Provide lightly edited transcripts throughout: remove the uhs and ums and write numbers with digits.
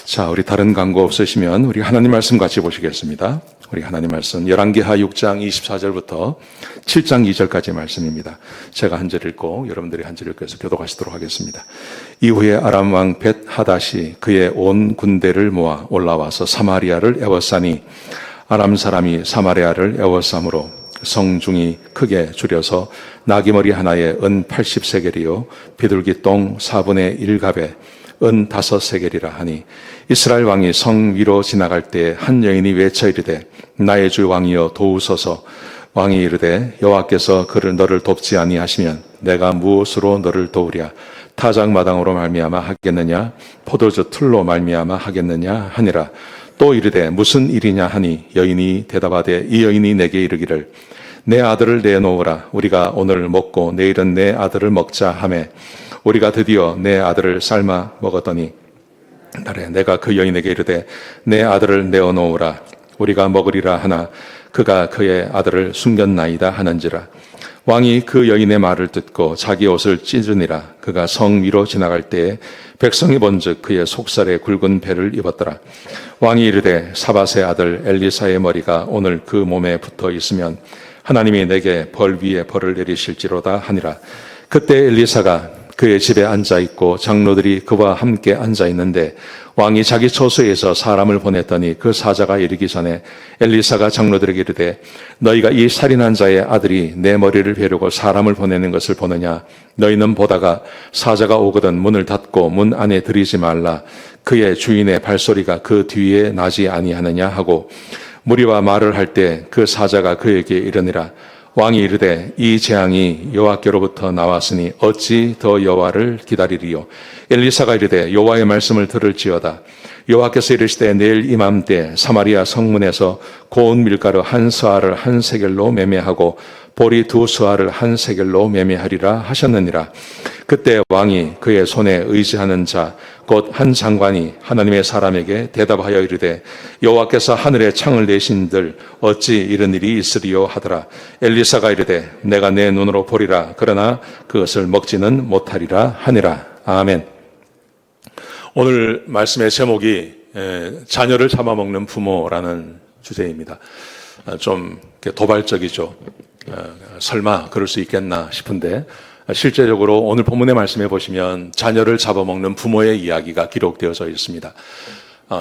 자, 우리 다른 광고 없으시면 우리 하나님 말씀 같이 보시겠습니다. 우리 하나님 말씀 열왕기하 6장 24절부터 7장 2절까지 말씀입니다. 제가 한 절 읽고 여러분들이 한 절 읽고서 교독하시도록 하겠습니다. 이후에 아람 왕 벳 하닷이 그의 온 군대를 모아 올라와서 사마리아를 에워싸니 아람 사람이 사마리아를 에워싸므로 성중이 크게 줄여서 나귀머리 하나에 은 80세겔이요 비둘기 똥 4분의 1갑에 은 5세겔이라 하니 이스라엘 왕이 성 위로 지나갈 때 한 여인이 외쳐 이르되 나의 주 왕이여 도우소서. 왕이 이르되 여호와께서 너를 돕지 아니하시면 내가 무엇으로 너를 도우랴. 타작마당으로 말미암아 하겠느냐 포도주 틀로 말미암아 하겠느냐 하니라. 또 이르되 무슨 일이냐 하니 여인이 대답하되 이 여인이 내게 이르기를 내 아들을 내놓으라. 우리가 오늘 먹고 내일은 내 아들을 먹자 하매 우리가 드디어 내 아들을 삶아 먹었더니 내가 그 여인에게 이르되 내 아들을 내어놓으라. 우리가 먹으리라 하나 그가 그의 아들을 숨겼나이다 하는지라. 왕이 그 여인의 말을 듣고 자기 옷을 찢으니라. 그가 성 위로 지나갈 때에 백성이 본즉 그의 속살에 굵은 배를 입었더라. 왕이 이르되 사밧의 아들 엘리사의 머리가 오늘 그 몸에 붙어 있으면 하나님이 내게 벌 위에 벌을 내리실지로다 하니라. 그때 엘리사가 그의 집에 앉아있고 장로들이 그와 함께 앉아있는데 왕이 자기 처소에서 사람을 보냈더니 그 사자가 이르기 전에 엘리사가 장로들에게 이르되 너희가 이 살인한 자의 아들이 내 머리를 베려고 사람을 보내는 것을 보느냐. 너희는 보다가 사자가 오거든 문을 닫고 문 안에 들이지 말라. 그의 주인의 발소리가 그 뒤에 나지 아니하느냐 하고 무리와 말을 할 때 그 사자가 그에게 이르니라. 왕이 이르되 이 재앙이 여호와께로부터 나왔으니 어찌 더 여호와를 기다리리요. 엘리사가 이르되 여호와의 말씀을 들을지어다. 여호와께서 이르시되 내일 이맘때 사마리아 성문에서 고운 밀가루 한 스아를 한 세겔로 매매하고 보리 두 스아를 한 세겔로 매매하리라 하셨느니라. 그때 왕이 그의 손에 의지하는 자 곧 한 장관이 하나님의 사람에게 대답하여 이르되 여호와께서 하늘에 창을 내신들 어찌 이런 일이 있으리요 하더라. 엘리사가 이르되 내가 내 눈으로 보리라. 그러나 그것을 먹지는 못하리라 하니라. 아멘. 오늘 말씀의 제목이 자녀를 잡아먹는 부모라는 주제입니다. 좀 도발적이죠. 설마 그럴 수 있겠나 싶은데 실제적으로 오늘 본문의 말씀에 보시면 자녀를 잡아먹는 부모의 이야기가 기록되어져 있습니다.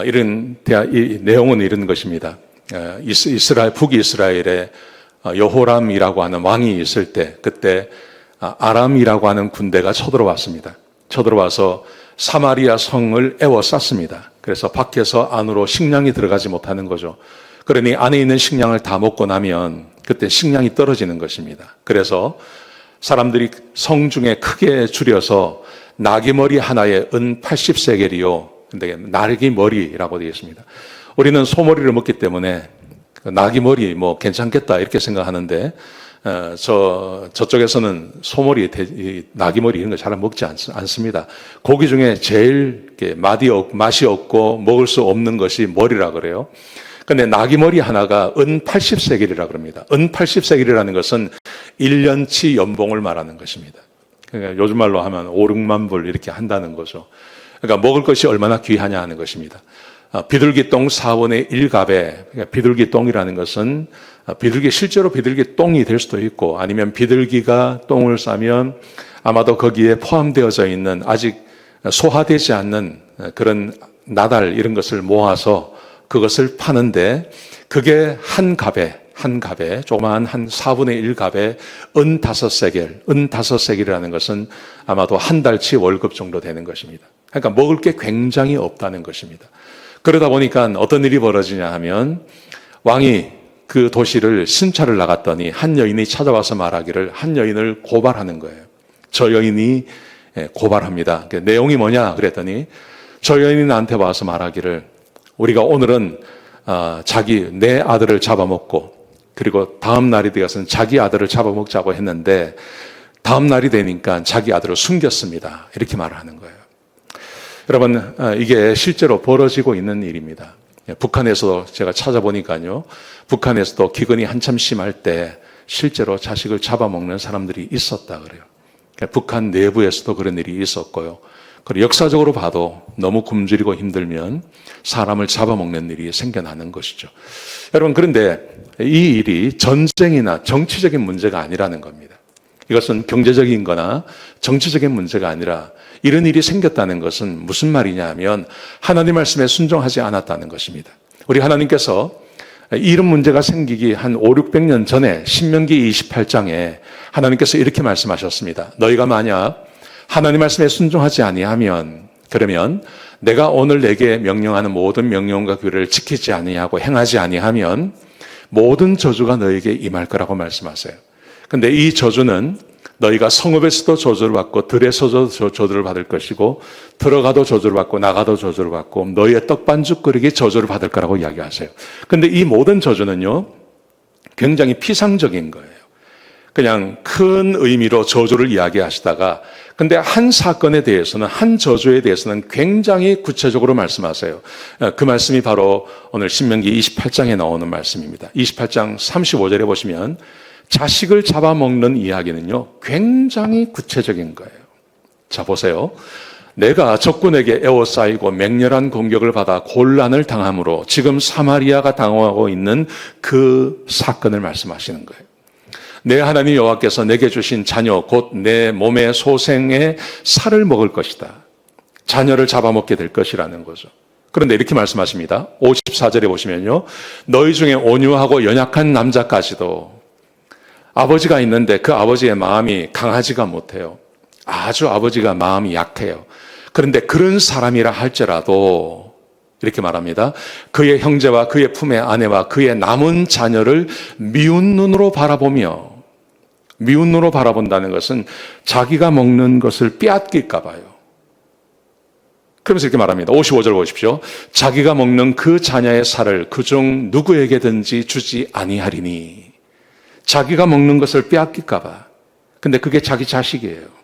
이 내용은 이런 것입니다. 북이스라엘에 여호람이라고 하는 왕이 있을 때 그때 아람이라고 하는 군대가 쳐들어왔습니다. 쳐들어와서 사마리아 성을 에워쌌습니다. 그래서 밖에서 안으로 식량이 들어가지 못하는 거죠. 그러니 안에 있는 식량을 다 먹고 나면 그때 식량이 떨어지는 것입니다. 그래서 사람들이 성중에 크게 줄여서 나귀머리 하나에 은 80세겔이요. 근데 나귀머리라고 되어 있습니다. 우리는 소머리를 먹기 때문에 나귀머리 뭐 괜찮겠다 이렇게 생각하는데 저쪽에서는 소머리, 나귀머리 이런 거 잘 먹지 않습니다. 고기 중에 제일 맛이 없고 먹을 수 없는 것이 머리라 그래요. 근데 나귀머리 하나가 은 80세겔이라 그럽니다. 은 80세겔이라는 것은 1년치 연봉을 말하는 것입니다. 그러니까 요즘 말로 하면 5, 6만 불 이렇게 한다는 거죠. 그러니까 먹을 것이 얼마나 귀하냐 하는 것입니다. 비둘기 똥 4분의 1갑에, 그러니까 비둘기 똥이라는 것은 실제로 비둘기 똥이 될 수도 있고 아니면 비둘기가 똥을 싸면 아마도 거기에 포함되어져 있는 아직 소화되지 않는 그런 나달 이런 것을 모아서 그것을 파는데 그게 한 갑에 조그마한 한 4분의 1갑에 은 5세겔, 은 5세겔이라는 것은 아마도 한 달치 월급 정도 되는 것입니다. 그러니까 먹을 게 굉장히 없다는 것입니다. 그러다 보니까 어떤 일이 벌어지냐 하면 왕이 그 도시를 순찰을 나갔더니 한 여인이 찾아와서 말하기를 한 여인을 고발하는 거예요. 저 여인이 고발합니다. 그 내용이 뭐냐 그랬더니 저 여인이 나한테 와서 말하기를 우리가 오늘은 내 아들을 잡아먹고 그리고 다음 날이 되어서는 자기 아들을 잡아먹자고 했는데 다음 날이 되니까 자기 아들을 숨겼습니다. 이렇게 말을 하는 거예요. 여러분 이게 실제로 벌어지고 있는 일입니다. 북한에서 제가 찾아보니까요. 북한에서도 기근이 한참 심할 때 실제로 자식을 잡아먹는 사람들이 있었다 그래요. 북한 내부에서도 그런 일이 있었고요. 그리고 역사적으로 봐도 너무 굶주리고 힘들면 사람을 잡아먹는 일이 생겨나는 것이죠. 여러분, 그런데 이 일이 전쟁이나 정치적인 문제가 아니라는 겁니다. 이것은 경제적인 거나 정치적인 문제가 아니라 이런 일이 생겼다는 것은 무슨 말이냐 하면 하나님 말씀에 순종하지 않았다는 것입니다. 우리 하나님께서 이런 문제가 생기기 한 5, 600년 전에 신명기 28장에 하나님께서 이렇게 말씀하셨습니다. 너희가 만약 하나님 말씀에 순종하지 아니하면, 그러면 내가 오늘 내게 명령하는 모든 명령과 규례를 지키지 아니하고 행하지 아니하면 모든 저주가 너에게 임할 거라고 말씀하세요. 근데 이 저주는 너희가 성읍에서도 저주를 받고 들에서도 저주를 받을 것이고 들어가도 저주를 받고 나가도 저주를 받고 너희의 떡반죽거리기 저주를 받을 거라고 이야기하세요. 근데 이 모든 저주는요, 굉장히 피상적인 거예요. 그냥 큰 의미로 저주를 이야기하시다가 근데 한 사건에 대해서는, 한 저주에 대해서는 굉장히 구체적으로 말씀하세요. 그 말씀이 바로 오늘 신명기 28장에 나오는 말씀입니다. 28장 35절에 보시면 자식을 잡아먹는 이야기는요, 굉장히 구체적인 거예요. 자, 보세요. 내가 적군에게 에워싸이고 맹렬한 공격을 받아 곤란을 당함으로 지금 사마리아가 당하고 있는 그 사건을 말씀하시는 거예요. 내 하나님 여호와께서 내게 주신 자녀 곧 내 몸의 소생의 살을 먹을 것이다. 자녀를 잡아먹게 될 것이라는 거죠. 그런데 이렇게 말씀하십니다. 54절에 보시면요, 너희 중에 온유하고 연약한 남자까지도 아버지가 있는데 그 아버지의 마음이 강하지가 못해요. 아주 아버지가 마음이 약해요. 그런데 그런 사람이라 할지라도 이렇게 말합니다. 그의 형제와 그의 품의 아내와 그의 남은 자녀를 미운 눈으로 바라보며, 미운 눈으로 바라본다는 것은 자기가 먹는 것을 빼앗길까 봐요. 그러면서 이렇게 말합니다. 55절 보십시오. 자기가 먹는 그 자녀의 살을 그중 누구에게든지 주지 아니하리니. 자기가 먹는 것을 빼앗길까 봐. 근데 그게 자기 자식이에요.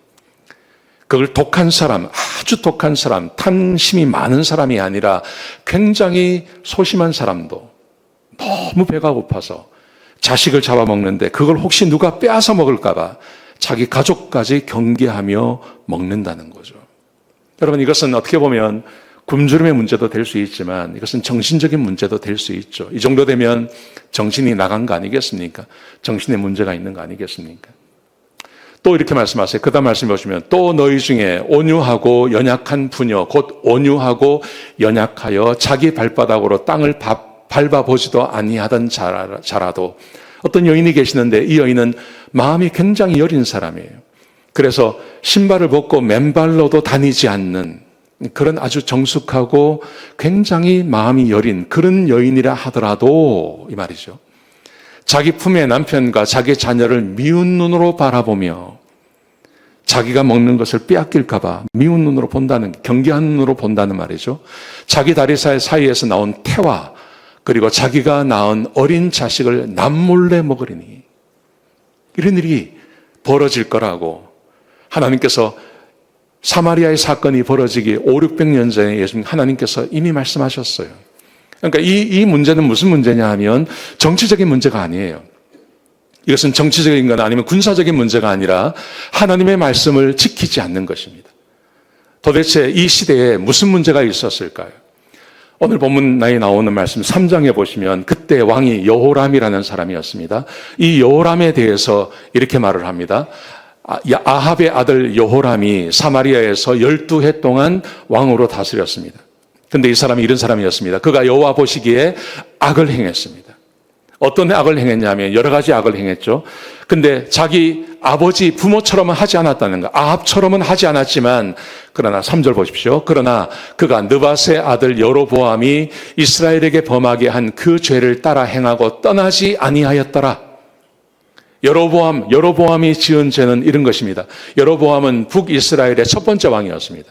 그걸 독한 사람, 아주 독한 사람, 탐심이 많은 사람이 아니라 굉장히 소심한 사람도 너무 배가 고파서 자식을 잡아먹는데 그걸 혹시 누가 빼앗아 먹을까 봐 자기 가족까지 경계하며 먹는다는 거죠. 여러분, 이것은 어떻게 보면 굶주림의 문제도 될 수 있지만 이것은 정신적인 문제도 될 수 있죠. 이 정도 되면 정신이 나간 거 아니겠습니까? 정신에 문제가 있는 거 아니겠습니까? 또 이렇게 말씀하세요. 그 다음 말씀 보시면 또 너희 중에 온유하고 연약한 부녀 곧 온유하고 연약하여 자기 발바닥으로 땅을 밟아보지도 아니하던 자라도 어떤 여인이 계시는데 이 여인은 마음이 굉장히 여린 사람이에요. 그래서 신발을 벗고 맨발로도 다니지 않는 그런 아주 정숙하고 굉장히 마음이 여린 그런 여인이라 하더라도 이 말이죠. 자기 품의 남편과 자기 자녀를 미운 눈으로 바라보며 자기가 먹는 것을 빼앗길까 봐 미운 눈으로 본다는, 경계하는 눈으로 본다는 말이죠. 자기 다리 사이에서 나온 태와 그리고 자기가 낳은 어린 자식을 남몰래 먹으리니, 이런 일이 벌어질 거라고 하나님께서 사마리아의 사건이 벌어지기 5, 600년 전에 예수님 하나님께서 이미 말씀하셨어요. 그러니까 이 문제는 무슨 문제냐 하면 정치적인 문제가 아니에요. 이것은 정치적인 건 아니면 군사적인 문제가 아니라 하나님의 말씀을 지키지 않는 것입니다. 도대체 이 시대에 무슨 문제가 있었을까요? 오늘 본문에 나오는 말씀 3장에 보시면 그때 왕이 여호람이라는 사람이었습니다. 이 여호람에 대해서 이렇게 말을 합니다. 아합의 아들 여호람이 사마리아에서 12해 동안 왕으로 다스렸습니다. 근데 이 사람이 이런 사람이었습니다. 그가 여호와 보시기에 악을 행했습니다. 어떤 악을 행했냐면 여러 가지 악을 행했죠. 근데 자기 아버지 부모처럼은 하지 않았다는 거. 아합처럼은 하지 않았지만 그러나 3절 보십시오. 그러나 그가 느밧의 아들 여로보암이 이스라엘에게 범하게 한 그 죄를 따라 행하고 떠나지 아니하였더라. 여로보암이 지은 죄는 이런 것입니다. 여로보암은 북이스라엘의 첫 번째 왕이었습니다.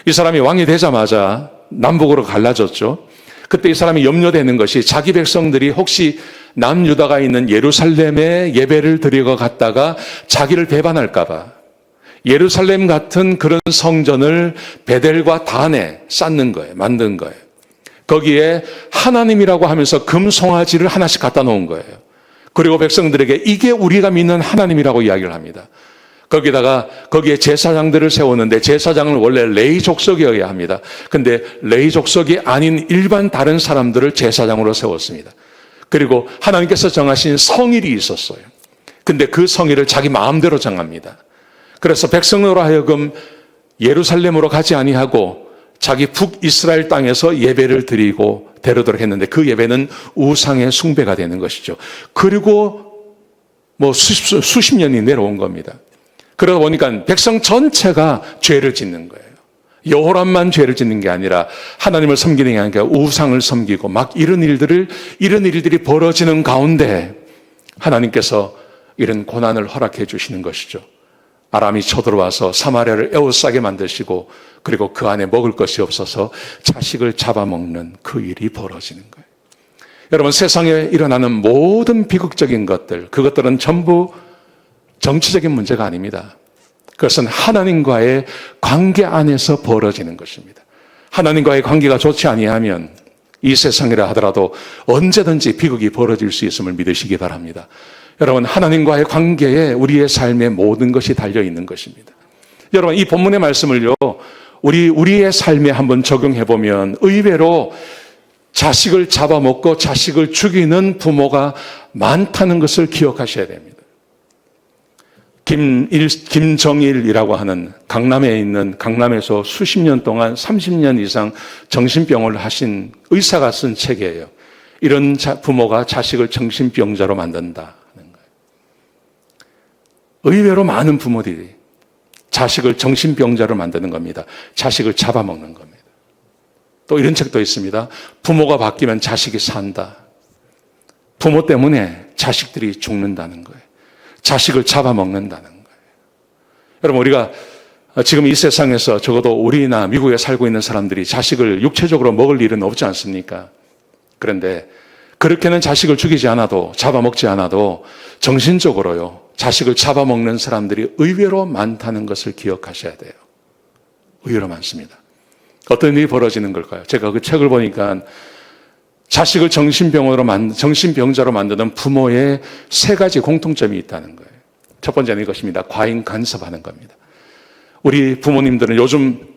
이 사람이 왕이 되자마자 남북으로 갈라졌죠. 그때 이 사람이 염려되는 것이 자기 백성들이 혹시 남유다가 있는 예루살렘에 예배를 드리고 갔다가 자기를 배반할까 봐 예루살렘 같은 그런 성전을 베델과 단에 쌓는 거예요. 만든 거예요. 거기에 하나님이라고 하면서 금 송아지를 하나씩 갖다 놓은 거예요. 그리고 백성들에게 이게 우리가 믿는 하나님이라고 이야기를 합니다. 거기에 제사장들을 세웠는데 제사장은 원래 레위 족속이어야 합니다. 근데 레위 족속이 아닌 일반 다른 사람들을 제사장으로 세웠습니다. 그리고 하나님께서 정하신 성일이 있었어요. 근데 그 성일을 자기 마음대로 정합니다. 그래서 백성으로 하여금 예루살렘으로 가지 아니하고 자기 북이스라엘 땅에서 예배를 드리고 데려도록 했는데 그 예배는 우상의 숭배가 되는 것이죠. 그리고 수십 년이 내려온 겁니다. 그러다 보니까 백성 전체가 죄를 짓는 거예요. 여호람만 죄를 짓는 게 아니라 하나님을 섬기는 게 아니라 우상을 섬기고 막 이런 일들이 벌어지는 가운데 하나님께서 이런 고난을 허락해 주시는 것이죠. 아람이 쳐들어와서 사마리아를 에워싸게 만드시고 그리고 그 안에 먹을 것이 없어서 자식을 잡아먹는 그 일이 벌어지는 거예요. 여러분, 세상에 일어나는 모든 비극적인 것들, 그것들은 전부 정치적인 문제가 아닙니다. 그것은 하나님과의 관계 안에서 벌어지는 것입니다. 하나님과의 관계가 좋지 아니하면 이 세상이라 하더라도 언제든지 비극이 벌어질 수 있음을 믿으시기 바랍니다. 여러분, 하나님과의 관계에 우리의 삶의 모든 것이 달려 있는 것입니다. 여러분, 이 본문의 말씀을요, 우리의 삶에 한번 적용해 보면 의외로 자식을 잡아먹고 자식을 죽이는 부모가 많다는 것을 기억하셔야 됩니다. 김정일이라고 하는 강남에서 수십 년 동안 30년 이상 정신병을 하신 의사가 쓴 책이에요. 이런 부모가 자식을 정신병자로 만든다는 거예요. 의외로 많은 부모들이 자식을 정신병자로 만드는 겁니다. 자식을 잡아먹는 겁니다. 또 이런 책도 있습니다. 부모가 바뀌면 자식이 산다. 부모 때문에 자식들이 죽는다는 거예요. 자식을 잡아먹는다는 거예요. 여러분, 우리가 지금 이 세상에서 적어도 우리나 미국에 살고 있는 사람들이 자식을 육체적으로 먹을 일은 없지 않습니까? 그런데 그렇게는 자식을 죽이지 않아도, 잡아먹지 않아도 정신적으로요, 자식을 잡아먹는 사람들이 의외로 많다는 것을 기억하셔야 돼요. 의외로 많습니다. 어떤 일이 벌어지는 걸까요? 제가 그 책을 보니까 자식을 정신병자로 만드는 부모의 세 가지 공통점이 있다는 거예요. 첫 번째는 이것입니다. 과잉 간섭하는 겁니다. 우리 부모님들은, 요즘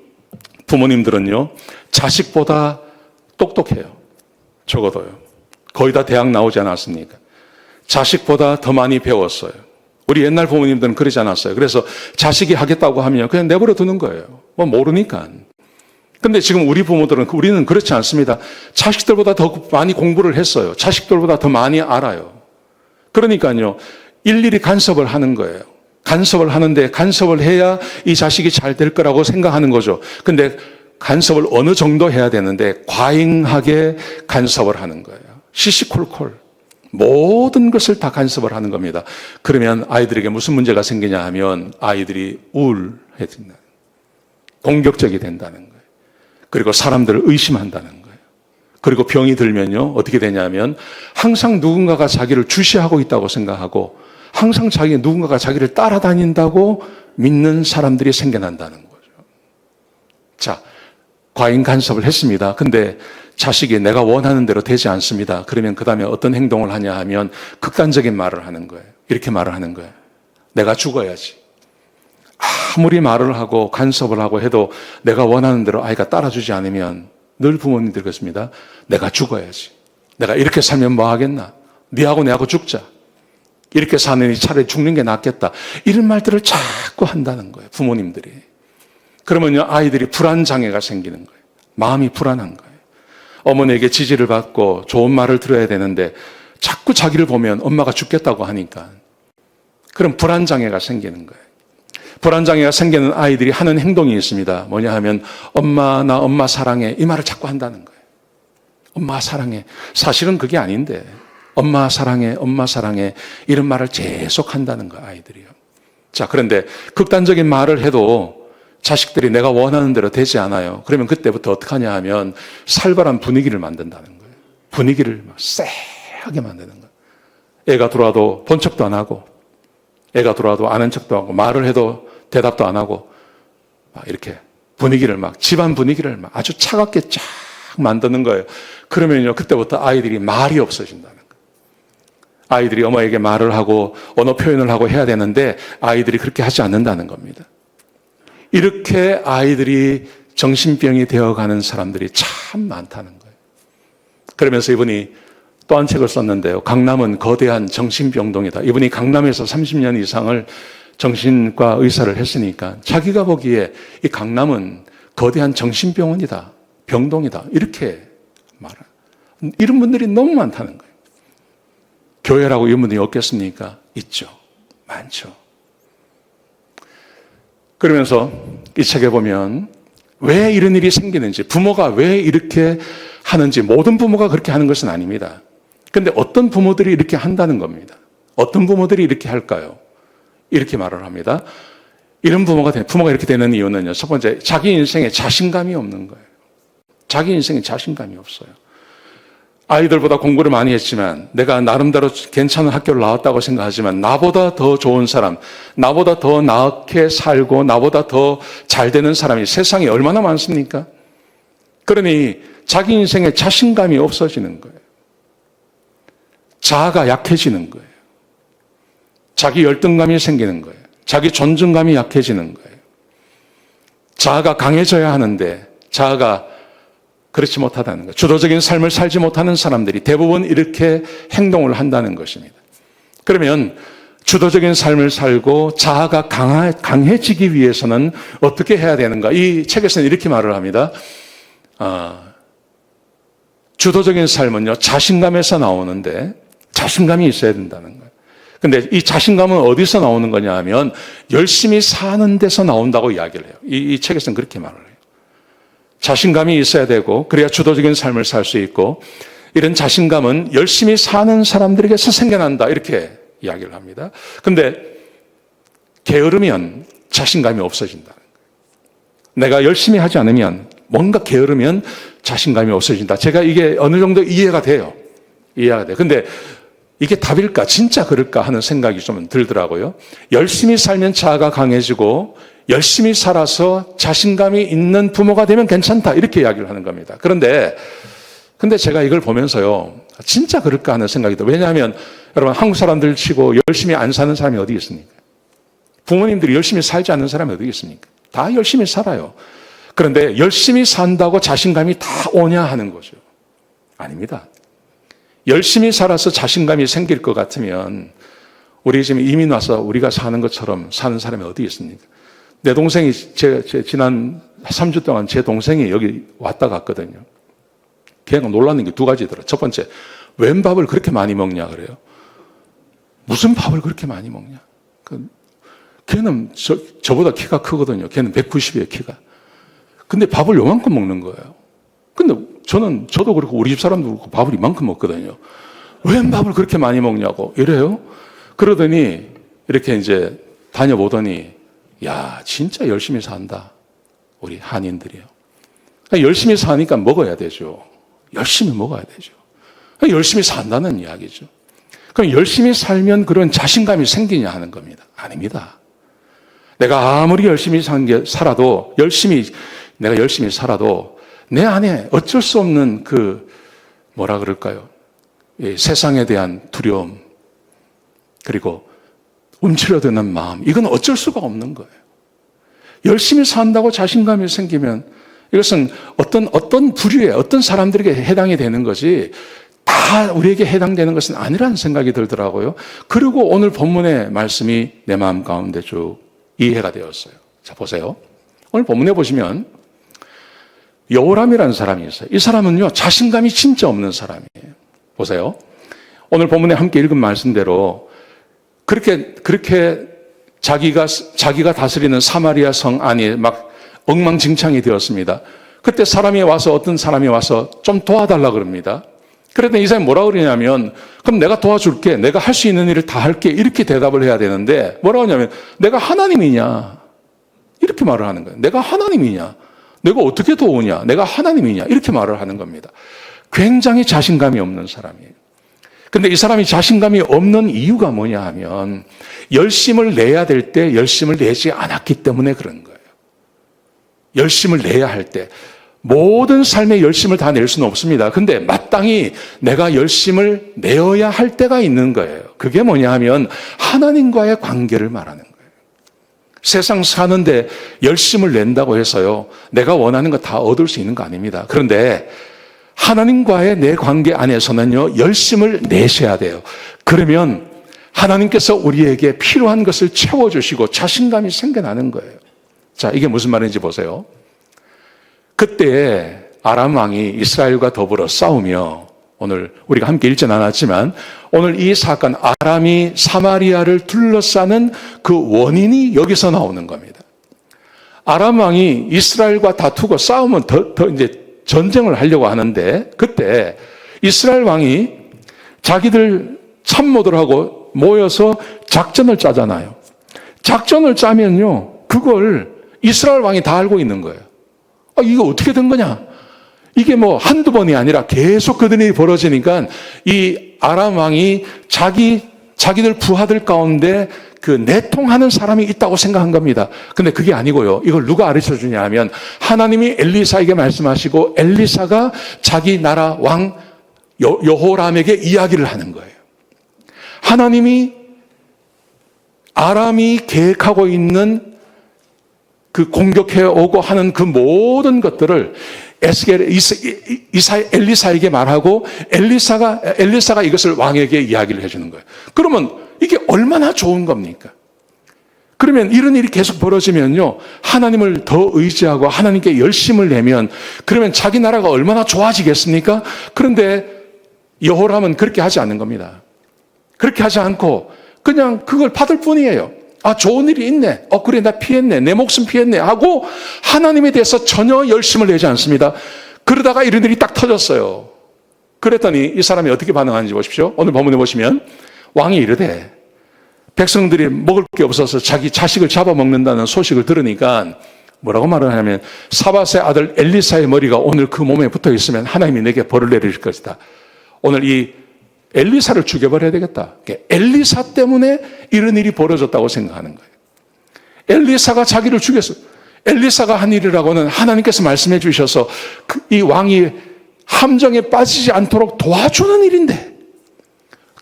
부모님들은요, 자식보다 똑똑해요. 적어도요. 거의 다 대학 나오지 않았습니까? 자식보다 더 많이 배웠어요. 우리 옛날 부모님들은 그러지 않았어요. 그래서 자식이 하겠다고 하면 그냥 내버려 두는 거예요. 모르니까. 근데 지금 우리는 그렇지 않습니다. 자식들보다 더 많이 공부를 했어요. 자식들보다 더 많이 알아요. 그러니까요, 일일이 간섭을 하는 거예요. 간섭을 하는데 간섭을 해야 이 자식이 잘 될 거라고 생각하는 거죠. 근데 간섭을 어느 정도 해야 되는데 과잉하게 간섭을 하는 거예요. 시시콜콜. 모든 것을 다 간섭을 하는 겁니다. 그러면 아이들에게 무슨 문제가 생기냐 하면 아이들이 우울해진다. 공격적이 된다는 거예요. 그리고 사람들을 의심한다는 거예요. 그리고 병이 들면요, 어떻게 되냐면 항상 누군가가 자기를 주시하고 있다고 생각하고 항상 누군가가 자기를 따라다닌다고 믿는 사람들이 생겨난다는 거죠. 자, 과잉 간섭을 했습니다. 근데 자식이 내가 원하는 대로 되지 않습니다. 그러면 그 다음에 어떤 행동을 하냐 하면 극단적인 말을 하는 거예요. 이렇게 말을 하는 거예요. 내가 죽어야지. 아무리 말을 하고 간섭을 하고 해도 내가 원하는 대로 아이가 따라주지 않으면 늘 부모님들 그렇습니다. 내가 죽어야지. 내가 이렇게 살면 뭐 하겠나? 네하고 내하고 죽자. 이렇게 사느니 차라리 죽는 게 낫겠다. 이런 말들을 자꾸 한다는 거예요. 부모님들이. 그러면요, 아이들이 불안장애가 생기는 거예요. 마음이 불안한 거예요. 어머니에게 지지를 받고 좋은 말을 들어야 되는데 자꾸 자기를 보면 엄마가 죽겠다고 하니까 그럼 불안장애가 생기는 거예요. 불안장애가 생기는 아이들이 하는 행동이 있습니다. 뭐냐 하면 엄마, 나 엄마 사랑해, 이 말을 자꾸 한다는 거예요. 엄마 사랑해. 사실은 그게 아닌데 엄마 사랑해, 엄마 사랑해 이런 말을 계속 한다는 거예요, 아이들이요. 자, 그런데 극단적인 말을 해도 자식들이 내가 원하는 대로 되지 않아요. 그러면 그때부터 어떻게 하냐 하면 살벌한 분위기를 만든다는 거예요. 분위기를 막 쎄하게 만드는 거예요. 애가 들어와도 본 척도 안 하고 애가 들어와도 아는 척도 하고 말을 해도 대답도 안 하고 막 이렇게 분위기를 집안 분위기를 아주 차갑게 쫙 만드는 거예요. 그러면요, 그때부터 아이들이 말이 없어진다는 거예요. 아이들이 어머에게 말을 하고 언어 표현을 하고 해야 되는데 아이들이 그렇게 하지 않는다는 겁니다. 이렇게 아이들이 정신병이 되어가는 사람들이 참 많다는 거예요. 그러면서 이분이 또 한 책을 썼는데요. 강남은 거대한 정신병동이다. 이분이 강남에서 30년 이상을 정신과 의사를 했으니까 자기가 보기에 이 강남은 거대한 정신병원이다. 병동이다. 이렇게 말해요. 이런 분들이 너무 많다는 거예요. 교회라고 이런 분들이 없겠습니까? 있죠. 많죠. 그러면서 이 책에 보면 왜 이런 일이 생기는지, 부모가 왜 이렇게 하는지, 모든 부모가 그렇게 하는 것은 아닙니다. 근데 어떤 부모들이 이렇게 한다는 겁니다. 어떤 부모들이 이렇게 할까요? 이렇게 말을 합니다. 이런 부모가 이렇게 되는 이유는요. 첫 번째, 자기 인생에 자신감이 없는 거예요. 자기 인생에 자신감이 없어요. 아이들보다 공부를 많이 했지만, 내가 나름대로 괜찮은 학교를 나왔다고 생각하지만, 나보다 더 좋은 사람, 나보다 더 나게 살고, 나보다 더 잘 되는 사람이 세상에 얼마나 많습니까? 그러니 자기 인생에 자신감이 없어지는 거예요. 자아가 약해지는 거예요. 자기 열등감이 생기는 거예요. 자기 존중감이 약해지는 거예요. 자아가 강해져야 하는데 자아가 그렇지 못하다는 거예요. 주도적인 삶을 살지 못하는 사람들이 대부분 이렇게 행동을 한다는 것입니다. 그러면 주도적인 삶을 살고 자아가 강해지기 위해서는 어떻게 해야 되는가? 이 책에서는 이렇게 말을 합니다. 주도적인 삶은요, 자신감에서 나오는데 자신감이 있어야 된다는 거예요. 근데 이 자신감은 어디서 나오는 거냐 하면 열심히 사는 데서 나온다고 이야기를 해요. 이 책에서는 그렇게 말을 해요. 자신감이 있어야 되고 그래야 주도적인 삶을 살 수 있고 이런 자신감은 열심히 사는 사람들에게서 생겨난다 이렇게 이야기를 합니다. 근데 게으르면 자신감이 없어진다는 거예요. 내가 열심히 하지 않으면 뭔가 게으르면 자신감이 없어진다. 제가 이게 어느 정도 이해가 돼요. 이해가 돼요. 근데 이게 답일까? 진짜 그럴까? 하는 생각이 좀 들더라고요. 열심히 살면 자아가 강해지고 열심히 살아서 자신감이 있는 부모가 되면 괜찮다. 이렇게 이야기를 하는 겁니다. 근데 제가 이걸 보면서요. 진짜 그럴까 하는 생각이 들어요. 왜냐하면 여러분 한국 사람들 치고 열심히 안 사는 사람이 어디 있습니까? 부모님들이 열심히 살지 않는 사람이 어디 있습니까? 다 열심히 살아요. 그런데 열심히 산다고 자신감이 다 오냐 하는 거죠. 아닙니다. 열심히 살아서 자신감이 생길 것 같으면 우리 지금 이민 와서 우리가 사는 것처럼 사는 사람이 어디 있습니까? 내 동생이 지난 3주 동안 제 동생이 여기 왔다 갔거든요. 걔가 놀라는 게 두 가지더라. 첫 번째, 웬 밥을 그렇게 많이 먹냐 그래요. 무슨 밥을 그렇게 많이 먹냐. 걔는 저보다 키가 크거든요. 걔는 190이에요, 키가. 근데 밥을 요만큼 먹는 거예요. 근데 저도 그렇고 우리 집 사람도 그렇고 밥을 이만큼 먹거든요. 웬 밥을 그렇게 많이 먹냐고 이래요. 그러더니 이렇게 이제 다녀보더니 야, 진짜 열심히 산다. 우리 한인들이요. 그러니까 열심히 사니까 먹어야 되죠. 열심히 먹어야 되죠. 그러니까 열심히 산다는 이야기죠. 그럼 열심히 살면 그런 자신감이 생기냐 하는 겁니다. 아닙니다. 내가 아무리 열심히 살아도 내가 열심히 살아도 내 안에 어쩔 수 없는 뭐라 그럴까요? 세상에 대한 두려움, 그리고 움츠러드는 마음, 이건 어쩔 수가 없는 거예요. 열심히 산다고 자신감이 생기면 이것은 어떤 부류에, 어떤 사람들에게 해당이 되는 거지, 다 우리에게 해당되는 것은 아니라는 생각이 들더라고요. 그리고 오늘 본문의 말씀이 내 마음 가운데 쭉 이해가 되었어요. 자, 보세요. 오늘 본문에 보시면 여호람이라는 사람이 있어요. 이 사람은요, 자신감이 진짜 없는 사람이에요. 보세요. 오늘 본문에 함께 읽은 말씀대로 그렇게 자기가 다스리는 사마리아 성 안이 막 엉망진창이 되었습니다. 그때 어떤 사람이 와서 좀 도와달라 그럽니다. 그랬더니 이 사람이 뭐라고 그러냐면, 그럼 내가 도와줄게. 내가 할 수 있는 일을 다 할게. 이렇게 대답을 해야 되는데, 뭐라고 하냐면, 내가 하나님이냐? 이렇게 말을 하는 거예요. 내가 하나님이냐? 내가 어떻게 도우냐? 내가 하나님이냐? 이렇게 말을 하는 겁니다. 굉장히 자신감이 없는 사람이에요. 근데 이 사람이 자신감이 없는 이유가 뭐냐 하면 열심을 내야 될 때 열심을 내지 않았기 때문에 그런 거예요. 열심을 내야 할 때 모든 삶의 열심을 다 낼 수는 없습니다. 근데 마땅히 내가 열심을 내어야 할 때가 있는 거예요. 그게 뭐냐 하면 하나님과의 관계를 말하는 거예요. 세상 사는데 열심을 낸다고 해서요, 내가 원하는 거 다 얻을 수 있는 거 아닙니다. 그런데 하나님과의 내 관계 안에서는요, 열심을 내셔야 돼요. 그러면 하나님께서 우리에게 필요한 것을 채워주시고 자신감이 생겨나는 거예요. 자, 이게 무슨 말인지 보세요. 그때 아람 왕이 이스라엘과 더불어 싸우며, 오늘 우리가 함께 읽지는 않았지만 오늘 이 사건, 아람이 사마리아를 둘러싸는 그 원인이 여기서 나오는 겁니다. 아람 왕이 이스라엘과 다투고 싸우면 더 이제 전쟁을 하려고 하는데, 그때 이스라엘 왕이 자기들 참모들하고 모여서 작전을 짜잖아요. 작전을 짜면요, 그걸 이스라엘 왕이 다 알고 있는 거예요. 이거 어떻게 된 거냐? 이게 뭐 한두 번이 아니라 계속 그들이 벌어지니까 이 아람 왕이 자기들 부하들 가운데 그 내통하는 사람이 있다고 생각한 겁니다. 근데 그게 아니고요. 이걸 누가 가르쳐 주냐 하면 하나님이 엘리사에게 말씀하시고 엘리사가 자기 나라 왕 여호람에게 이야기를 하는 거예요. 하나님이 아람이 계획하고 있는 그 공격해 오고 하는 그 모든 것들을 엘리사에게 말하고 엘리사가 이것을 왕에게 이야기를 해주는 거예요. 그러면 이게 얼마나 좋은 겁니까? 그러면 이런 일이 계속 벌어지면요, 하나님을 더 의지하고 하나님께 열심을 내면 그러면 자기 나라가 얼마나 좋아지겠습니까? 그런데 여호람은 그렇게 하지 않는 겁니다. 그렇게 하지 않고 그냥 그걸 받을 뿐이에요. 좋은 일이 있네. 그래, 나 피했네. 내 목숨 피했네. 하고 하나님에 대해서 전혀 열심을 내지 않습니다. 그러다가 이런 일이 딱 터졌어요. 그랬더니 이 사람이 어떻게 반응하는지 보십시오. 오늘 본문에 보시면 왕이 이르되, 백성들이 먹을 게 없어서 자기 자식을 잡아먹는다는 소식을 들으니까 뭐라고 말을 하냐면, 사밧의 아들 엘리사의 머리가 오늘 그 몸에 붙어 있으면 하나님이 내게 벌을 내릴 것이다. 오늘 이 엘리사를 죽여버려야 되겠다. 엘리사 때문에 이런 일이 벌어졌다고 생각하는 거예요. 엘리사가 자기를 죽였어요. 엘리사가 한 일이라고는 하나님께서 말씀해 주셔서 이 왕이 함정에 빠지지 않도록 도와주는 일인데,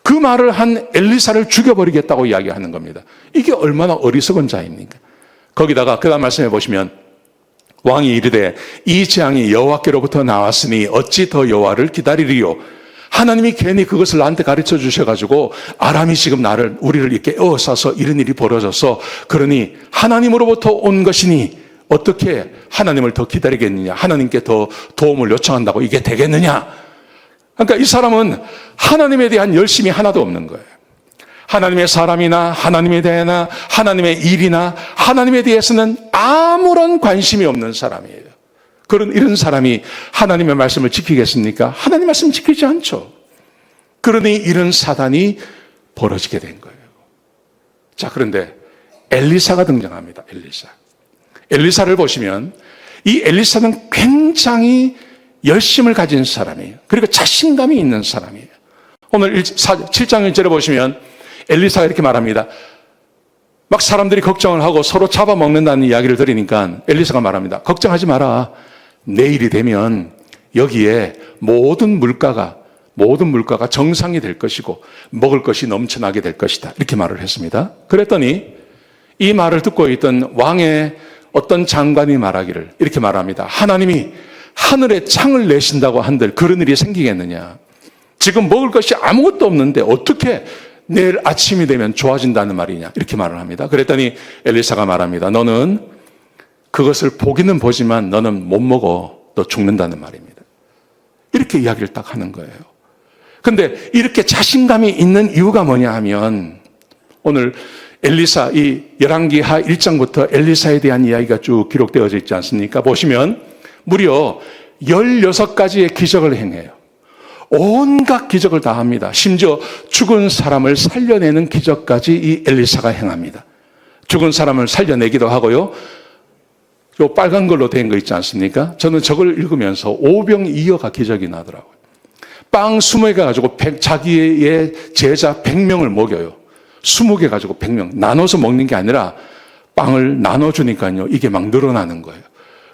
그 말을 한 엘리사를 죽여버리겠다고 이야기하는 겁니다. 이게 얼마나 어리석은 자입니까? 거기다가 그 다음 말씀해 보시면 왕이 이르되, 이 재앙이 여호와께로부터 나왔으니 어찌 더 여호와를 기다리리요? 하나님이 괜히 그것을 나한테 가르쳐 주셔가지고 아람이 지금 우리를 이렇게 에워싸서 이런 일이 벌어져서, 그러니 하나님으로부터 온 것이니 어떻게 하나님을 더 기다리겠느냐, 하나님께 더 도움을 요청한다고 이게 되겠느냐. 그러니까 이 사람은 하나님에 대한 열심이 하나도 없는 거예요. 하나님의 사람이나 하나님에 대해나 하나님의 일이나 하나님에 대해서는 아무런 관심이 없는 사람이에요. 이런 사람이 하나님의 말씀을 지키겠습니까? 하나님의 말씀 지키지 않죠. 그러니 이런 사단이 벌어지게 된 거예요. 자, 그런데 엘리사가 등장합니다. 엘리사를 보시면 이 엘리사는 굉장히 열심을 가진 사람이에요. 그리고 자신감이 있는 사람이에요. 오늘 7장 1절에 보시면 엘리사가 이렇게 말합니다. 막 사람들이 걱정을 하고 서로 잡아먹는다는 이야기를 들으니까 엘리사가 말합니다. 걱정하지 마라. 내일이 되면 여기에 모든 물가가 정상이 될 것이고 먹을 것이 넘쳐나게 될 것이다. 이렇게 말을 했습니다. 그랬더니 이 말을 듣고 있던 왕의 어떤 장관이 말하기를 이렇게 말합니다. 하나님이 하늘에 창을 내신다고 한들 그런 일이 생기겠느냐? 지금 먹을 것이 아무것도 없는데 어떻게 내일 아침이 되면 좋아진다는 말이냐? 이렇게 말을 합니다. 그랬더니 엘리사가 말합니다. 너는 그것을 보기는 보지만 너는 못 먹어. 너 죽는다는 말입니다. 이렇게 이야기를 딱 하는 거예요. 근데 이렇게 자신감이 있는 이유가 뭐냐 하면, 오늘 엘리사, 이 열왕기하 1장부터 엘리사에 대한 이야기가 쭉 기록되어져 있지 않습니까? 보시면 무려 16가지의 기적을 행해요. 온갖 기적을 다 합니다. 심지어 죽은 사람을 살려내는 기적까지 이 엘리사가 행합니다. 죽은 사람을 살려내기도 하고요. 요 빨간 걸로 된 거 있지 않습니까? 저는 저걸 읽으면서 오병이어가 기적이 나더라고요. 빵 20개 가지고 자기의 제자 100명을 먹여요. 20개 가지고 100명. 나눠서 먹는 게 아니라 빵을 나눠주니까요. 이게 막 늘어나는 거예요.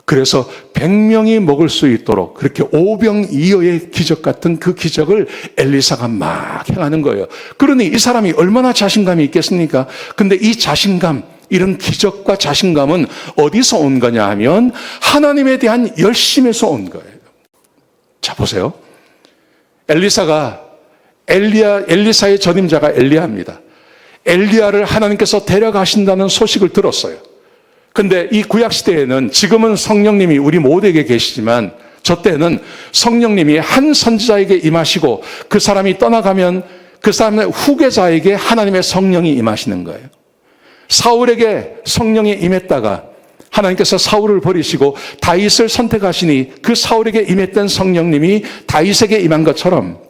그래서 100명이 먹을 수 있도록 그렇게 오병이어의 기적 같은 그 기적을 엘리사가 막 행하는 거예요. 그러니 이 사람이 얼마나 자신감이 있겠습니까? 근데 이 자신감, 이런 기적과 자신감은 어디서 온 거냐 하면 하나님에 대한 열심에서 온 거예요. 자, 보세요. 엘리사의 전임자가 엘리야입니다. 엘리야를 하나님께서 데려가신다는 소식을 들었어요. 근데 이 구약시대에는 지금은 성령님이 우리 모두에게 계시지만 저 때는 성령님이 한 선지자에게 임하시고 그 사람이 떠나가면 그 사람의 후계자에게 하나님의 성령이 임하시는 거예요. 사울에게 성령이 임했다가 하나님께서 사울을 버리시고 다윗을 선택하시니 그 사울에게 임했던 성령님이 다윗에게 임한 것처럼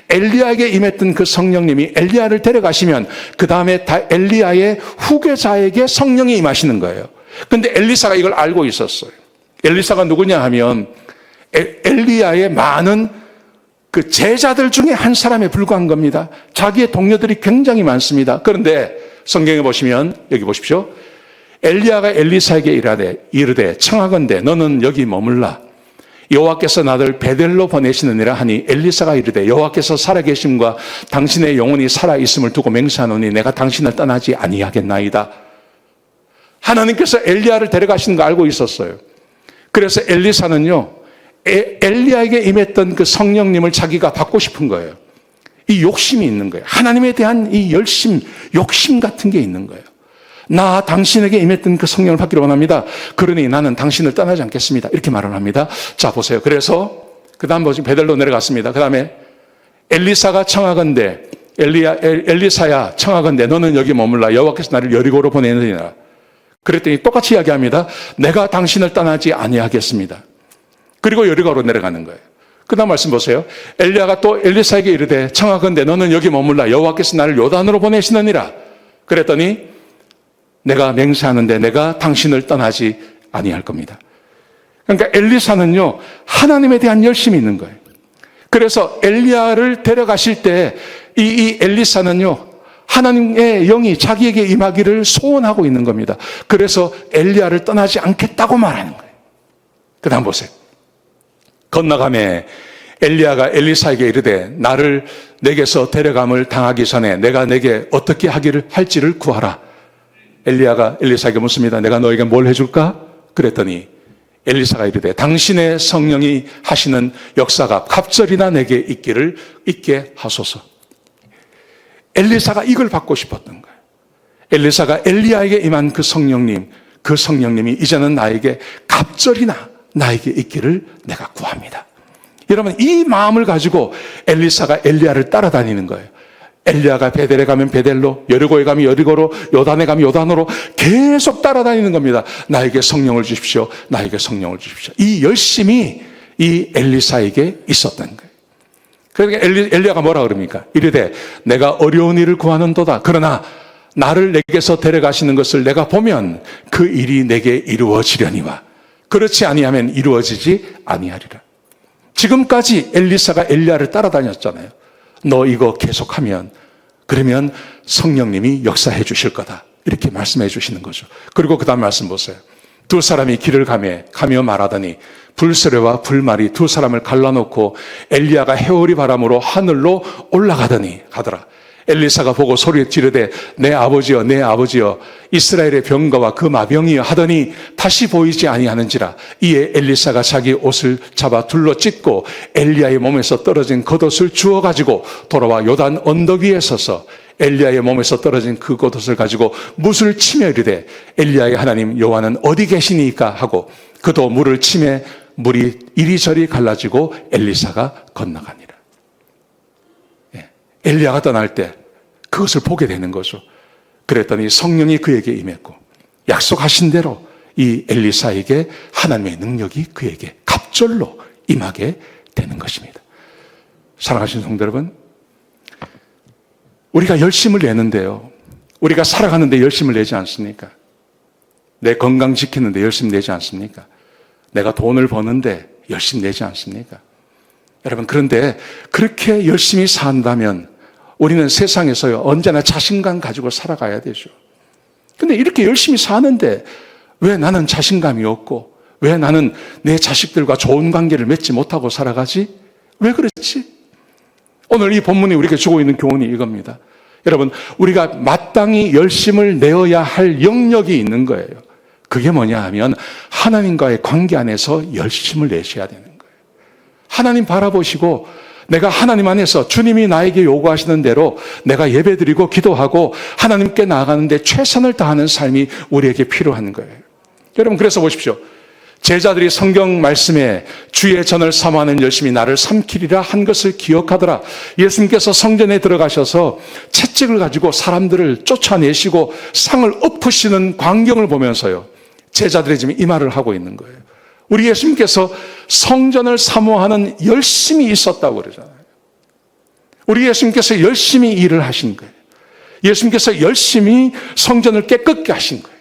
엘리야에게 임했던 그 성령님이 엘리야를 데려가시면 그 다음에 엘리야의 후계자에게 성령이 임하시는 거예요. 근데 엘리사가 이걸 알고 있었어요. 엘리사가 누구냐 하면 엘리야의 많은 그 제자들 중에 한 사람에 불과한 겁니다. 자기의 동료들이 굉장히 많습니다. 그런데 성경에 보시면 여기 보십시오. 엘리야가 엘리사에게 이르되 청하건대 너는 여기 머물라. 여호와께서 나를 베델로 보내시느니라 하니 엘리사가 이르되 여호와께서 살아계심과 당신의 영혼이 살아있음을 두고 맹세하노니 내가 당신을 떠나지 아니하겠나이다. 하나님께서 엘리야를 데려가시는 거 알고 있었어요. 그래서 엘리사는요, 엘리야에게 임했던 그 성령님을 자기가 받고 싶은 거예요. 이 욕심이 있는 거예요. 하나님에 대한 이 욕심 같은 게 있는 거예요. 나 당신에게 임했던 그 성령을 받기를 원합니다. 그러니 나는 당신을 떠나지 않겠습니다. 이렇게 말을 합니다. 자, 보세요. 그래서 그 다음 보시면 베델로 내려갔습니다. 그 다음에 엘리사가 청하건대 엘리사야 청하건대 너는 여기 머물라. 여호와께서 나를 여리고로 보내느니라. 그랬더니 똑같이 이야기합니다. 내가 당신을 떠나지 아니하겠습니다. 그리고 여리고로 내려가는 거예요. 그 다음 말씀 보세요. 엘리야가 또 엘리사에게 이르되 청하건대 너는 여기 머물라. 여호와께서 나를 요단으로 보내시느니라. 그랬더니 내가 맹세하는데 내가 당신을 떠나지 아니할 겁니다. 그러니까 엘리사는요, 하나님에 대한 열심이 있는 거예요. 그래서 엘리야를 데려가실 때 이 엘리사는요, 하나님의 영이 자기에게 임하기를 소원하고 있는 겁니다. 그래서 엘리야를 떠나지 않겠다고 말하는 거예요. 그 다음 보세요. 건너가매 엘리야가 엘리사에게 이르되 나를 내게서 데려감을 당하기 전에 내가 내게 어떻게 할지를 구하라. 엘리야가 엘리사에게 묻습니다. 내가 너에게 뭘 해줄까? 그랬더니 엘리사가 이르되 당신의 성령이 하시는 역사가 갑절이나 내게 있게 하소서. 엘리사가 이걸 받고 싶었던 거예요. 엘리사가 엘리야에게 임한 그 성령님이 이제는 나에게 갑절이나 나에게 있기를 내가 구합니다. 여러분, 이 마음을 가지고 엘리사가 엘리야를 따라다니는 거예요. 엘리야가 베델에 가면 베델로, 여리고에 가면 여리고로, 요단에 가면 요단으로 계속 따라다니는 겁니다. 나에게 성령을 주십시오. 나에게 성령을 주십시오. 이 열심이 이 엘리사에게 있었던 거예요. 그러니까 엘리야가 뭐라 그럽니까? 이르되 내가 어려운 일을 구하는도다. 그러나 나를 내게서 데려가시는 것을 내가 보면 그 일이 내게 이루어지려니와 그렇지 아니하면 이루어지지 아니하리라. 지금까지 엘리사가 엘리야를 따라다녔잖아요. 너 이거 계속하면 그러면 성령님이 역사해 주실 거다. 이렇게 말씀해 주시는 거죠. 그리고 그 다음 말씀 보세요. 두 사람이 길을 가며 말하더니 불수레와 불말이 두 사람을 갈라놓고 엘리야가 해오리 바람으로 하늘로 가더라. 엘리사가 보고 소리 지르되 내 아버지여 내 아버지여 이스라엘의 병거와 그 마병이여 하더니 다시 보이지 아니하는지라. 이에 엘리사가 자기 옷을 잡아 둘러 찢고 엘리야의 몸에서 떨어진 겉옷을 주워 가지고 돌아와 요단 언덕 위에 서서 엘리야의 몸에서 떨어진 그 겉옷을 가지고 물을 치며 이르되 엘리야의 하나님 여호와는 어디 계시니까 하고 그도 물을 치매 물이 이리저리 갈라지고 엘리사가 건너가니라. 엘리야가 떠날 때 그것을 보게 되는 거죠. 그랬더니 성령이 그에게 임했고 약속하신 대로 이 엘리사에게 하나님의 능력이 그에게 갑절로 임하게 되는 것입니다. 사랑하시는 성도 여러분, 우리가 열심을 내는데요, 우리가 살아가는데 열심을 내지 않습니까? 내 건강 지키는데 열심 내지 않습니까? 내가 돈을 버는데 열심 내지 않습니까? 여러분, 그런데 그렇게 열심히 산다면 우리는 세상에서요, 언제나 자신감 가지고 살아가야 되죠. 근데 이렇게 열심히 사는데 왜 나는 자신감이 없고, 왜 나는 내 자식들과 좋은 관계를 맺지 못하고 살아가지? 왜 그렇지? 오늘 이 본문이 우리에게 주고 있는 교훈이 이겁니다. 여러분, 우리가 마땅히 열심을 내어야 할 영역이 있는 거예요. 그게 뭐냐 하면 하나님과의 관계 안에서 열심을 내셔야 되는 거예요. 하나님 바라보시고 내가 하나님 안에서 주님이 나에게 요구하시는 대로 내가 예배드리고 기도하고 하나님께 나아가는데 최선을 다하는 삶이 우리에게 필요한 거예요. 여러분, 그래서 보십시오. 제자들이 성경 말씀에 주의 전을 삼아하는 열심히 나를 삼키리라 한 것을 기억하더라. 예수님께서 성전에 들어가셔서 채찍을 가지고 사람들을 쫓아내시고 상을 엎으시는 광경을 보면서요, 제자들이 지금 이 말을 하고 있는 거예요. 우리 예수님께서 성전을 사모하는 열심이 있었다고 그러잖아요. 우리 예수님께서 열심히 일을 하신 거예요. 예수님께서 열심히 성전을 깨끗게 하신 거예요.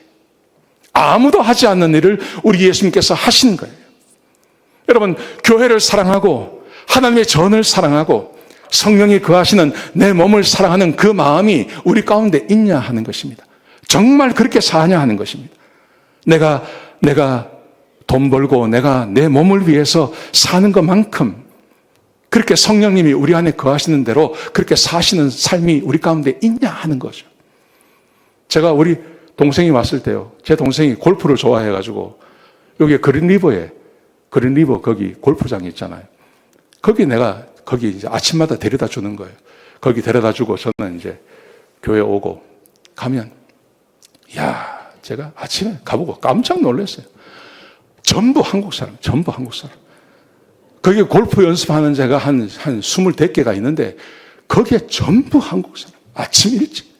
아무도 하지 않는 일을 우리 예수님께서 하신 거예요. 여러분, 교회를 사랑하고 하나님의 전을 사랑하고 성령이 거하시는 내 몸을 사랑하는 그 마음이 우리 가운데 있냐 하는 것입니다. 정말 그렇게 사냐 하는 것입니다. 내가 돈 벌고 내가 내 몸을 위해서 사는 것만큼 그렇게 성령님이 우리 안에 거하시는 대로 그렇게 사시는 삶이 우리 가운데 있냐 하는 거죠. 제가 우리 동생이 왔을 때요, 제 동생이 골프를 좋아해가지고 여기 그린리버 거기 골프장이 있잖아요. 거기 이제 아침마다 데려다 주는 거예요. 거기 데려다 주고 저는 이제 교회 오고 가면, 제가 아침에 가보고 깜짝 놀랐어요. 전부 한국 사람. 거기 골프 연습하는 제가 한 20개가 있는데 거기에 전부 한국 사람. 아침 일찍.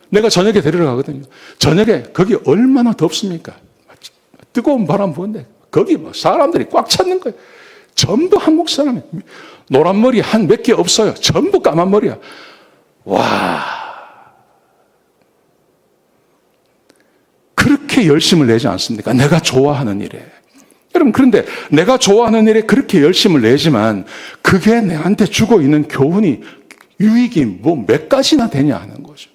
내가 저녁에 데리러 가거든요. 저녁에 거기 얼마나 덥습니까? 뜨거운 바람 부는데 거기 사람들이 꽉 찼는 거예요. 전부 한국 사람이에요. 노란 머리 한 몇 개 없어요. 전부 까만 머리야. 와. 그렇게 열심을 내지 않습니까? 내가 좋아하는 일에. 여러분, 그런데 내가 좋아하는 일에 그렇게 열심을 내지만 그게 내한테 주고 있는 교훈이, 유익이 몇 가지나 되냐 하는 거죠.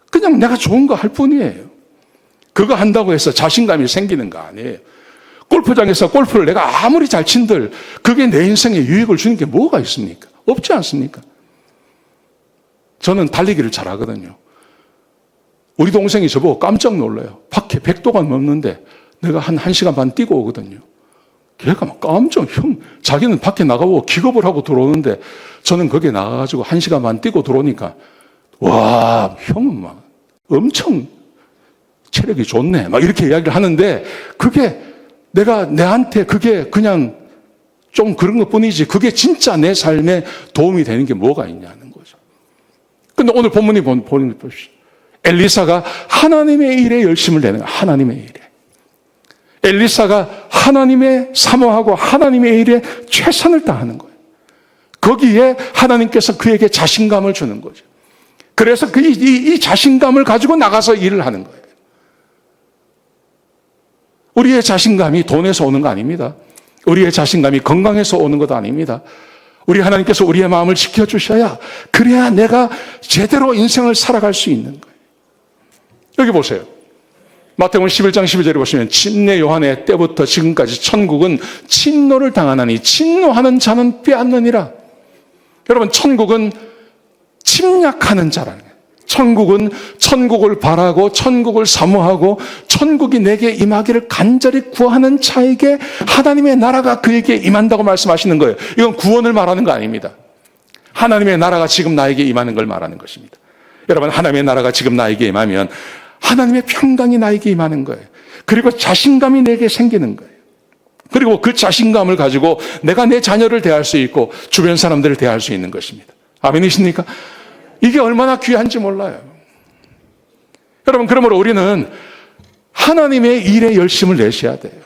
그냥 내가 좋은 거 할 뿐이에요. 그거 한다고 해서 자신감이 생기는 거 아니에요. 골프장에서 골프를 내가 아무리 잘 친들 그게 내 인생에 유익을 주는 게 뭐가 있습니까? 없지 않습니까? 저는 달리기를 잘하거든요. 우리 동생이 저보고 깜짝 놀라요. 밖에 100도가 넘는데 내가 한 1시간 반 뛰고 오거든요. 걔가 막 자기는 밖에 나가고 기겁을 하고 들어오는데 저는 거기에 나가가지고 1시간 반 뛰고 들어오니까, 와, 형은 막 엄청 체력이 좋네. 막 이렇게 이야기를 하는데 그게 내한테 그게 그냥 좀 그런 것 뿐이지 그게 진짜 내 삶에 도움이 되는 게 뭐가 있냐는 거죠. 근데 오늘 본문이 보십시오. 엘리사가 하나님의 일에 열심을 내는 거예요. 하나님의 일에. 엘리사가 하나님의 사모하고 하나님의 일에 최선을 다하는 거예요. 거기에 하나님께서 그에게 자신감을 주는 거죠. 그래서 이 자신감을 가지고 나가서 일을 하는 거예요. 우리의 자신감이 돈에서 오는 거 아닙니다. 우리의 자신감이 건강에서 오는 것도 아닙니다. 우리 하나님께서 우리의 마음을 지켜주셔야, 그래야 내가 제대로 인생을 살아갈 수 있는 거예요. 여기 보세요. 마태복음 11장 12절에 보시면 침례 요한의 때부터 지금까지 천국은 침노를 당하나니 침노하는 자는 빼앗느니라. 여러분, 천국은 침략하는 자라는 거예요. 천국은 천국을 바라고 천국을 사모하고 천국이 내게 임하기를 간절히 구하는 자에게 하나님의 나라가 그에게 임한다고 말씀하시는 거예요. 이건 구원을 말하는 거 아닙니다. 하나님의 나라가 지금 나에게 임하는 걸 말하는 것입니다. 여러분, 하나님의 나라가 지금 나에게 임하면 하나님의 평강이 나에게 임하는 거예요. 그리고 자신감이 내게 생기는 거예요. 그리고 그 자신감을 가지고 내가 내 자녀를 대할 수 있고 주변 사람들을 대할 수 있는 것입니다. 아멘이십니까? 이게 얼마나 귀한지 몰라요. 여러분, 그러므로 우리는 하나님의 일에 열심을 내셔야 돼요.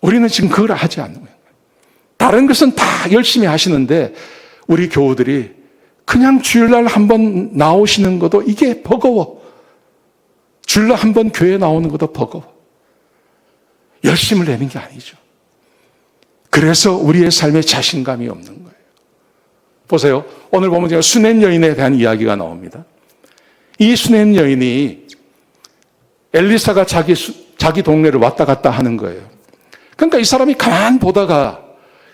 우리는 지금 그걸 하지 않는 거예요. 다른 것은 다 열심히 하시는데 우리 교우들이 그냥 주일날 한번 나오시는 것도 이게 버거워. 주일날 한번 교회 나오는 것도 버거워. 열심을 내는 게 아니죠. 그래서 우리의 삶에 자신감이 없는 거예요. 보세요. 오늘 보면 제가 수냄 여인에 대한 이야기가 나옵니다. 이 수냄 여인이 엘리사가 자기 자기 동네를 왔다 갔다 하는 거예요. 그러니까 이 사람이 가만 보다가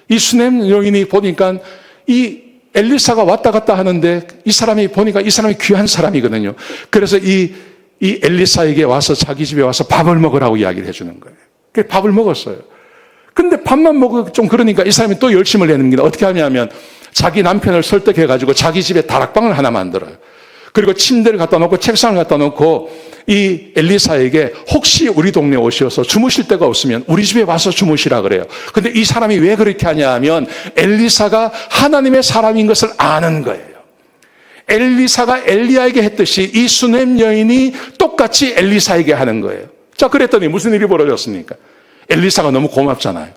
이 수넴 여인이 보니까 이 엘리사가 왔다 갔다 하는데 이 사람이 보니까 이 사람이 귀한 사람이거든요. 그래서 이 엘리사에게 와서 자기 집에 와서 밥을 먹으라고 이야기를 해주는 거예요. 그래서 밥을 먹었어요. 근데 밥만 먹어 좀 그러니까 이 사람이 또 열심을 내는겁니다. 어떻게 하냐면 자기 남편을 설득해가지고 자기 집에 다락방을 하나 만들어요. 그리고 침대를 갖다 놓고 책상을 갖다 놓고 이 엘리사에게 혹시 우리 동네에 오셔서 주무실 데가 없으면 우리 집에 와서 주무시라 그래요. 근데 이 사람이 왜 그렇게 하냐 하면 엘리사가 하나님의 사람인 것을 아는 거예요. 엘리사가 엘리야에게 했듯이 이 수넴 여인이 똑같이 엘리사에게 하는 거예요. 자, 그랬더니 무슨 일이 벌어졌습니까? 엘리사가 너무 고맙잖아요.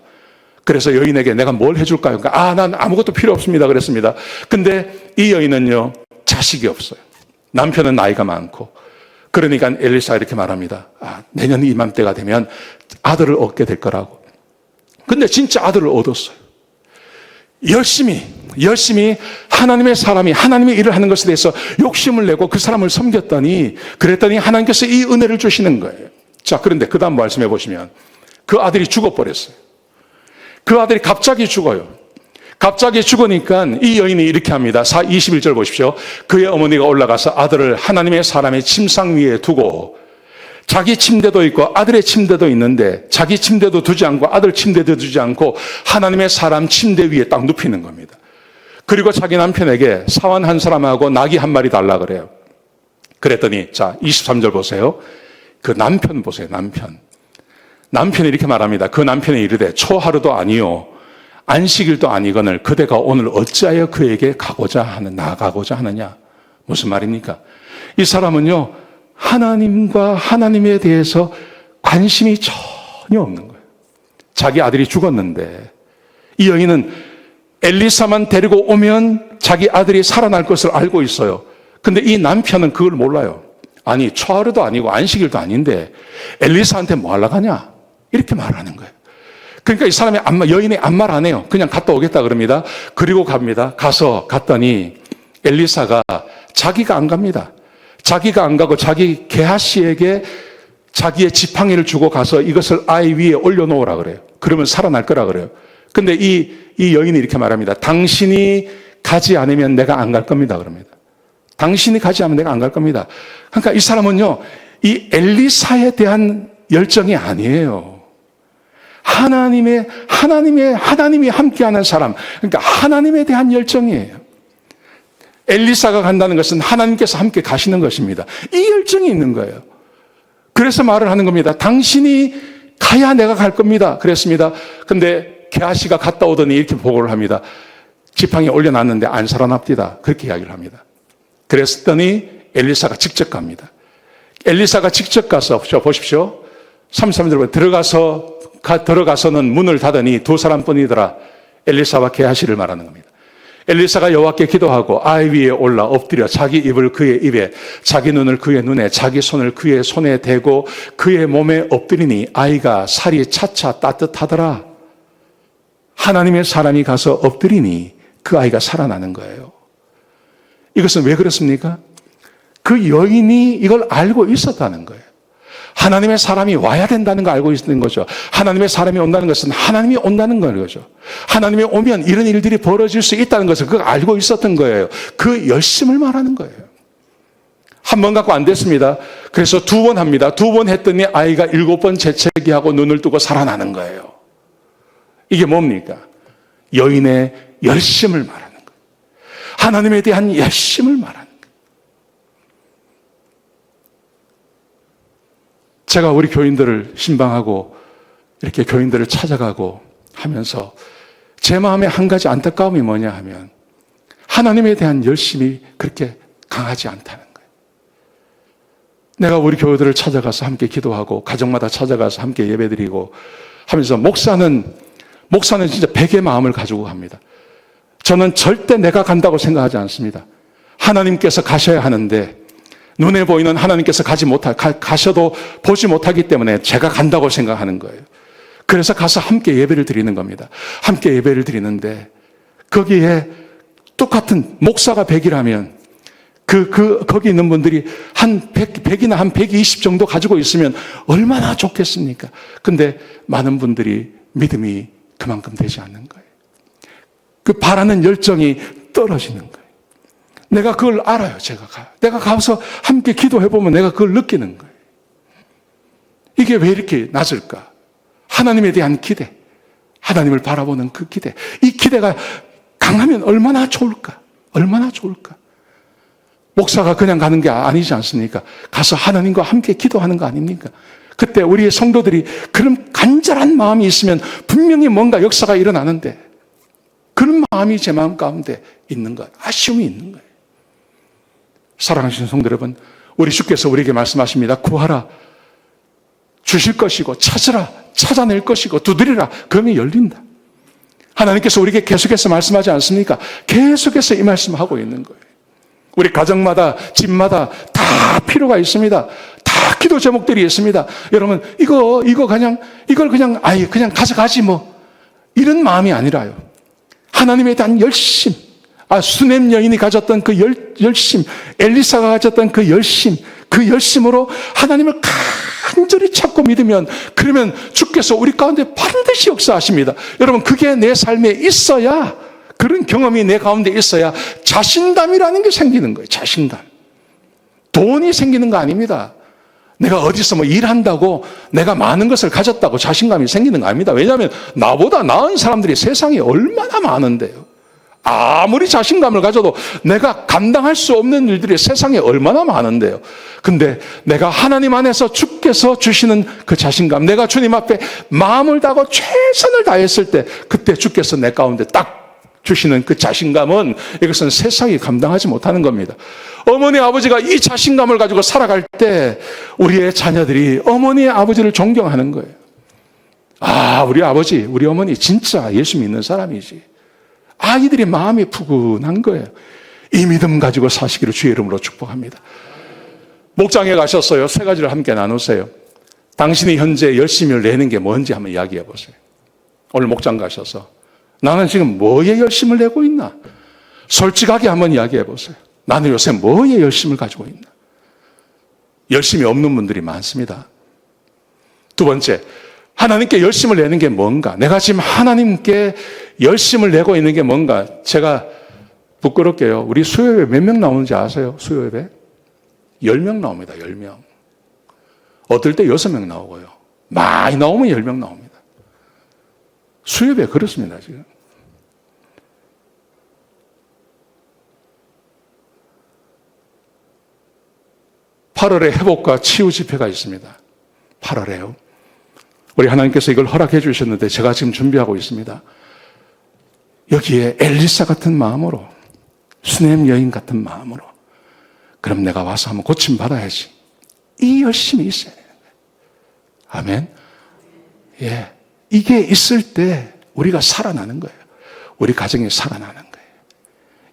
그래서 여인에게 내가 뭘 해줄까요? 그러니까 난 아무것도 필요 없습니다 그랬습니다. 근데 이 여인은요, 자식이 없어요. 남편은 나이가 많고. 그러니까 엘리사가 이렇게 말합니다. 내년 이맘때가 되면 아들을 얻게 될 거라고. 근데 진짜 아들을 얻었어요. 열심히 하나님의 사람이 하나님의 일을 하는 것에 대해서 욕심을 내고 그 사람을 섬겼더니 그랬더니 하나님께서 이 은혜를 주시는 거예요. 자, 그런데 그 다음 말씀해 보시면 그 아들이 죽어버렸어요. 그 아들이 갑자기 죽어요. 갑자기 죽으니까 이 여인이 이렇게 합니다. 21절 보십시오. 그의 어머니가 올라가서 아들을 하나님의 사람의 침상 위에 두고 자기 침대도 있고 아들의 침대도 있는데 자기 침대도 두지 않고 아들 침대도 두지 않고 하나님의 사람 침대 위에 딱 눕히는 겁니다. 그리고 자기 남편에게 사환 한 사람하고 나귀 한 마리 달라 그래요. 그랬더니 자 23절 보세요. 그 남편 보세요. 남편이 이렇게 말합니다. 그 남편이 이르되 초하루도 아니요 안식일도 아니거늘 그대가 오늘 어찌하여 그에게 나아가고자 하느냐. 무슨 말입니까? 이 사람은요 하나님과 하나님에 대해서 관심이 전혀 없는 거예요. 자기 아들이 죽었는데 이 여인은 엘리사만 데리고 오면 자기 아들이 살아날 것을 알고 있어요. 근데 이 남편은 그걸 몰라요. 아니 초하루도 아니고 안식일도 아닌데 엘리사한테 뭐 하려고 하냐 이렇게 말하는 거예요. 그러니까 이 사람이 여인이 아무 말 안 해요. 그냥 갔다 오겠다 그럽니다. 그리고 갑니다. 갔더니 엘리사가 자기가 안 갑니다. 자기가 안 가고 자기 게하시에게 자기의 지팡이를 주고 가서 이것을 아이 위에 올려놓으라 그래요. 그러면 살아날 거라 그래요. 근데 이 여인이 이렇게 말합니다. 당신이 가지 않으면 내가 안 갈 겁니다. 그럽니다. 당신이 가지 않으면 내가 안 갈 겁니다. 그러니까 이 사람은요, 이 엘리사에 대한 열정이 아니에요. 하나님이 함께하는 사람, 그러니까 하나님에 대한 열정이에요. 엘리사가 간다는 것은 하나님께서 함께 가시는 것입니다. 이 열정이 있는 거예요. 그래서 말을 하는 겁니다. 당신이 가야 내가 갈 겁니다. 그랬습니다. 근데 게하시가 갔다 오더니 이렇게 보고를 합니다. 지팡이 올려놨는데 안 살아납디다. 그렇게 이야기를 합니다. 그랬더니 엘리사가 직접 갑니다. 엘리사가 직접 가서 보십시오. 33절 들어가서는 문을 닫으니 두 사람뿐이더라. 엘리사와 게하시를 말하는 겁니다. 엘리사가 여호와께 기도하고 아이 위에 올라 엎드려 자기 입을 그의 입에 자기 눈을 그의 눈에 자기 손을 그의 손에 대고 그의 몸에 엎드리니 아이가 살이 차차 따뜻하더라. 하나님의 사람이 가서 엎드리니 그 아이가 살아나는 거예요. 이것은 왜 그렇습니까? 그 여인이 이걸 알고 있었다는 거예요. 하나님의 사람이 와야 된다는 걸 알고 있는 거죠. 하나님의 사람이 온다는 것은 하나님이 온다는 거죠. 하나님이 오면 이런 일들이 벌어질 수 있다는 것을 그걸 알고 있었던 거예요. 그 열심을 말하는 거예요. 한 번 갖고 안 됐습니다. 그래서 두 번 합니다. 두 번 했더니 아이가 7번 재채기하고 눈을 뜨고 살아나는 거예요. 이게 뭡니까? 여인의 열심을 말하는 거예요. 하나님에 대한 열심을 말하는 거예요. 제가 우리 교인들을 신방하고 이렇게 교인들을 찾아가고 하면서 제 마음에 한 가지 안타까움이 뭐냐 하면 하나님에 대한 열심이 그렇게 강하지 않다는 거예요. 내가 우리 교우들을 찾아가서 함께 기도하고 가정마다 찾아가서 함께 예배드리고 하면서 목사는 진짜 백의 마음을 가지고 갑니다. 저는 절대 내가 간다고 생각하지 않습니다. 하나님께서 가셔야 하는데 눈에 보이는 하나님께서 가셔도 보지 못하기 때문에 제가 간다고 생각하는 거예요. 그래서 가서 함께 예배를 드리는 겁니다. 함께 예배를 드리는데 거기에 똑같은 목사가 100이라면 거기 있는 분들이 한 100이나 한 120 정도 가지고 있으면 얼마나 좋겠습니까? 근데 많은 분들이 믿음이 그만큼 되지 않는 거예요. 그 바라는 열정이 떨어지는 거예요. 내가 그걸 알아요, 내가 가서 함께 기도해보면 내가 그걸 느끼는 거예요. 이게 왜 이렇게 낮을까? 하나님에 대한 기대, 하나님을 바라보는 그 기대. 이 기대가 강하면 얼마나 좋을까? 얼마나 좋을까? 목사가 그냥 가는 게 아니지 않습니까? 가서 하나님과 함께 기도하는 거 아닙니까? 그때 우리의 성도들이 그런 간절한 마음이 있으면 분명히 뭔가 역사가 일어나는데 그런 마음이 제 마음 가운데 있는 것, 아쉬움이 있는 거예요. 사랑하시는 성도 여러분, 우리 주께서 우리에게 말씀하십니다. 구하라, 주실 것이고, 찾으라, 찾아낼 것이고, 두드리라, 검이 열린다. 하나님께서 우리에게 계속해서 말씀하지 않습니까? 계속해서 이 말씀하고 있는 거예요. 우리 가정마다, 집마다 다 필요가 있습니다. 다 기도 제목들이 있습니다. 여러분, 이걸 그냥 가져가지 뭐. 이런 마음이 아니라요. 하나님에 대한 열심, 수넴 여인이 가졌던 그 열심, 엘리사가 가졌던 그 열심으로 하나님을 간절히 찾고 믿으면, 그러면 주께서 우리 가운데 반드시 역사하십니다. 여러분, 그게 내 삶에 있어야, 그런 경험이 내 가운데 있어야 자신감이라는 게 생기는 거예요. 자신감. 돈이 생기는 거 아닙니다. 내가 어디서 뭐 일한다고 내가 많은 것을 가졌다고 자신감이 생기는 거 아닙니다. 왜냐하면 나보다 나은 사람들이 세상에 얼마나 많은데요. 아무리 자신감을 가져도 내가 감당할 수 없는 일들이 세상에 얼마나 많은데요. 근데 내가 하나님 안에서 주께서 주시는 그 자신감, 내가 주님 앞에 마음을 다하고 최선을 다했을 때, 그때 주께서 내 가운데 딱 주시는 그 자신감은, 이것은 세상이 감당하지 못하는 겁니다. 어머니 아버지가 이 자신감을 가지고 살아갈 때 우리의 자녀들이 어머니 아버지를 존경하는 거예요. 우리 아버지, 우리 어머니 진짜 예수 믿는 사람이지. 아이들의 마음이 푸근한 거예요. 이 믿음 가지고 사시기를 주의 이름으로 축복합니다. 목장에 가셨어요. 세 가지를 함께 나누세요. 당신이 현재 열심을 내는 게 뭔지 한번 이야기해 보세요. 오늘 목장 가셔서 나는 지금 뭐에 열심을 내고 있나? 솔직하게 한번 이야기해 보세요. 나는 요새 뭐에 열심을 가지고 있나? 열심이 없는 분들이 많습니다. 두 번째, 하나님께 열심을 내는 게 뭔가? 내가 지금 하나님께 열심을 내고 있는 게 뭔가? 제가 부끄럽게요. 우리 수요예배 몇 명 나오는지 아세요? 수요예배? 10명 나옵니다. 10명. 어떨 때 6명 나오고요. 많이 나오면 10명 나옵니다. 수요예배 그렇습니다, 지금. (8월에) 회복과 치유 집회가 있습니다. 8월에요. 우리 하나님께서 이걸 허락해 주셨는데 제가 지금 준비하고 있습니다. 여기에 엘리사 같은 마음으로, 수넴 여인 같은 마음으로, 그럼 내가 와서 한번 고침 받아야지. 이 열심이 있어야 되는 거예요. 아멘. 예. 이게 있을 때 우리가 살아나는 거예요. 우리 가정이 살아나는 거예요.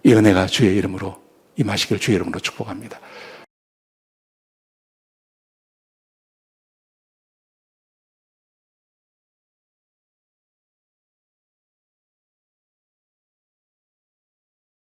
이 은혜가 주의 이름으로 임하시길 주의 이름으로 축복합니다.